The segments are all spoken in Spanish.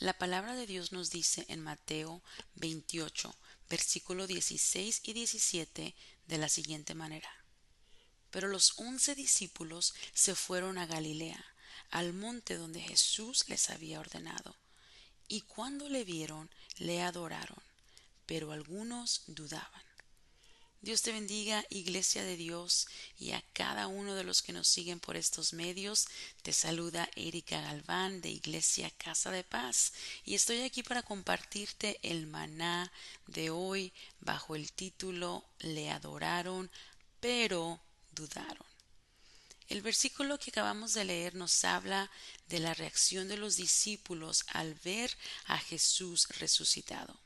La palabra de Dios nos dice en Mateo 28, versículo 16 y 17 de la siguiente manera. Pero los 11 discípulos se fueron a Galilea, al monte donde Jesús les había ordenado. Y cuando le vieron, le adoraron, pero algunos dudaban. Dios te bendiga, Iglesia de Dios, y a cada uno de los que nos siguen por estos medios. Te saluda Erika Galván de Iglesia Casa de Paz, y estoy aquí para compartirte el maná de hoy bajo el título Le adoraron, pero dudaron. El versículo que acabamos de leer nos habla de la reacción de los discípulos al ver a Jesús resucitado.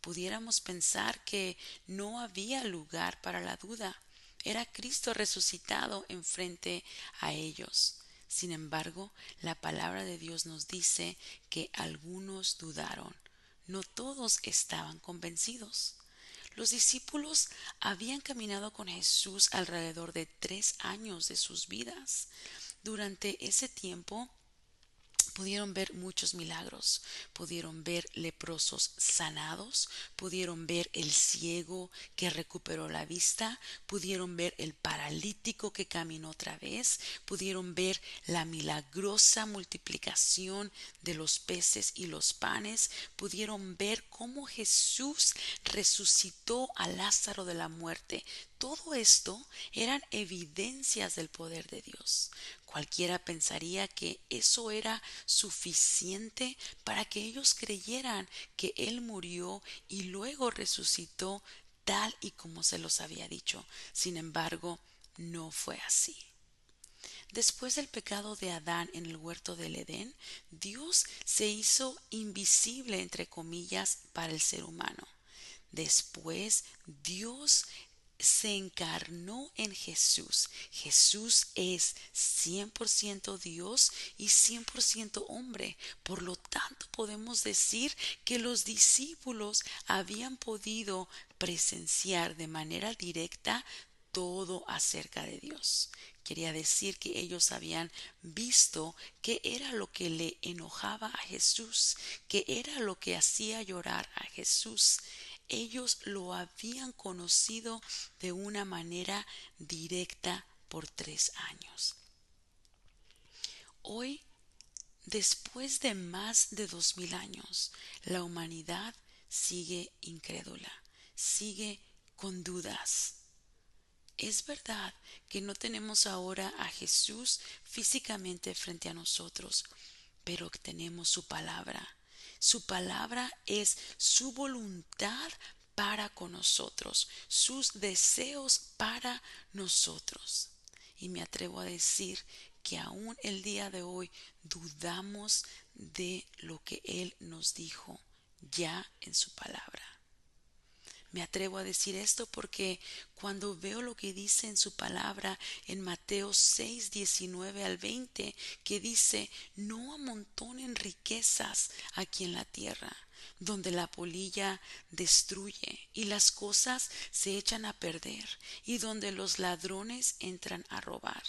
Pudiéramos pensar que no había lugar para la duda. Era Cristo resucitado enfrente a ellos. Sin embargo, la palabra de Dios nos dice que algunos dudaron. No todos estaban convencidos. Los discípulos habían caminado con Jesús alrededor de 3 años de sus vidas. Durante ese tiempo pudieron ver muchos milagros, pudieron ver leprosos sanados, pudieron ver el ciego que recuperó la vista, pudieron ver el paralítico que caminó otra vez, pudieron ver la milagrosa multiplicación de los peces y los panes, pudieron ver cómo Jesús resucitó a Lázaro de la muerte. Todo esto eran evidencias del poder de Dios. Cualquiera pensaría que eso era suficiente para que ellos creyeran que Él murió y luego resucitó tal y como se los había dicho. Sin embargo, no fue así. Después del pecado de Adán en el huerto del Edén, Dios se hizo invisible, entre comillas, para el ser humano. Después, Dios se encarnó en Jesús. Jesús es 100% Dios y 100% hombre. Por lo tanto, podemos decir que los discípulos habían podido presenciar de manera directa todo acerca de Dios. Quería decir que ellos habían visto qué era lo que le enojaba a Jesús, qué era lo que hacía llorar a Jesús. Ellos lo habían conocido de una manera directa por 3 años. Hoy, después de más de 2000 años, la humanidad sigue incrédula, sigue con dudas. Es verdad que no tenemos ahora a Jesús físicamente frente a nosotros, pero tenemos su palabra. Su palabra es su voluntad para con nosotros, sus deseos para nosotros. Y me atrevo a decir que aún el día de hoy dudamos de lo que Él nos dijo ya en su palabra. Me atrevo a decir esto porque cuando veo lo que dice en su palabra en Mateo 6, 19 al 20, que dice: no amontonen riquezas aquí en la tierra, donde la polilla destruye y las cosas se echan a perder, y donde los ladrones entran a robar.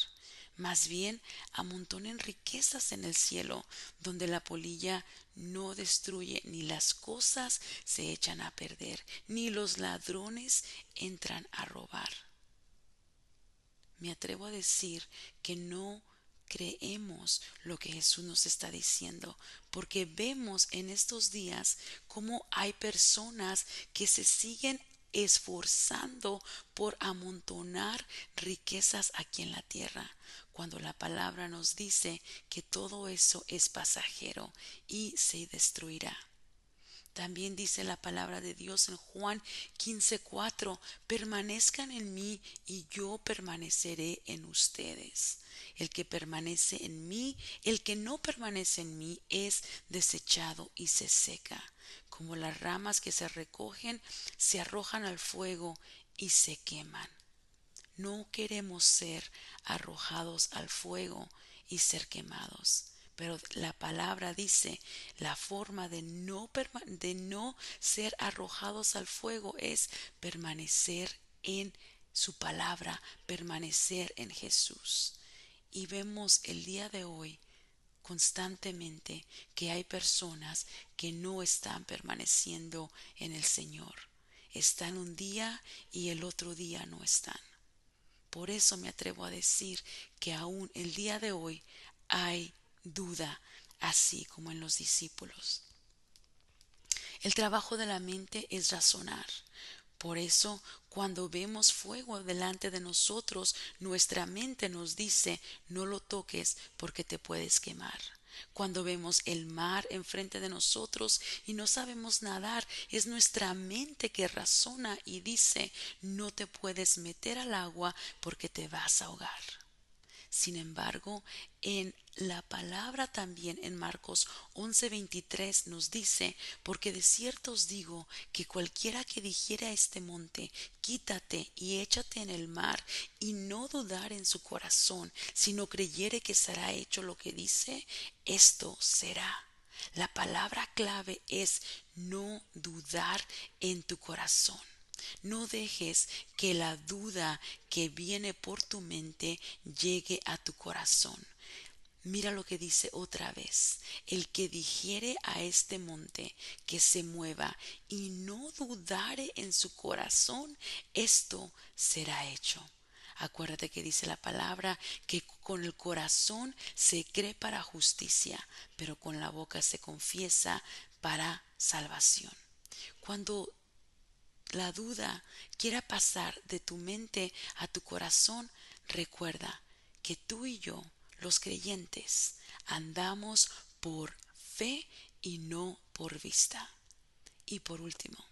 Más bien, amontonen riquezas en el cielo, donde la polilla no destruye, ni las cosas se echan a perder, ni los ladrones entran a robar. Me atrevo a decir que no creemos lo que Jesús nos está diciendo, porque vemos en estos días cómo hay personas que se siguen esforzando por amontonar riquezas aquí en la tierra, cuando la palabra nos dice que todo eso es pasajero y se destruirá. También dice la palabra de Dios en Juan 15:4: permanezcan en mí y yo permaneceré en ustedes. El que permanece en mí, el que no permanece en mí es desechado y se seca, como las ramas que se recogen, se arrojan al fuego y se queman. No queremos ser arrojados al fuego y ser quemados. Pero la palabra dice, la forma de no ser arrojados al fuego es permanecer en su palabra, permanecer en Jesús. Y vemos el día de hoy constantemente que hay personas que no están permaneciendo en el Señor. Están un día y el otro día no están. Por eso me atrevo a decir que aún el día de hoy hay duda, así como en los discípulos. El trabajo de la mente es razonar. Por eso, cuando vemos fuego delante de nosotros, nuestra mente nos dice, no lo toques porque te puedes quemar. Cuando vemos el mar enfrente de nosotros y no sabemos nadar, es nuestra mente que razona y dice, no te puedes meter al agua porque te vas a ahogar. Sin embargo, en la palabra también en Marcos 11:23 nos dice, porque de cierto os digo que cualquiera que dijere a este monte, quítate y échate en el mar, y no dudar en su corazón, sino creyere que será hecho lo que dice, esto será. La palabra clave es no dudar en tu corazón. No dejes que la duda que viene por tu mente llegue a tu corazón. Mira lo que dice otra vez. El que dijere a este monte que se mueva y no dudare en su corazón, esto será hecho. Acuérdate que dice la palabra que con el corazón se cree para justicia, pero con la boca se confiesa para salvación. Cuando la duda quiera pasar de tu mente a tu corazón, recuerda que tú y yo, los creyentes, andamos por fe y no por vista. Y por último,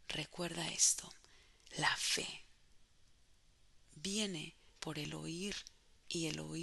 recuerda esto, la fe viene por el oír y el oír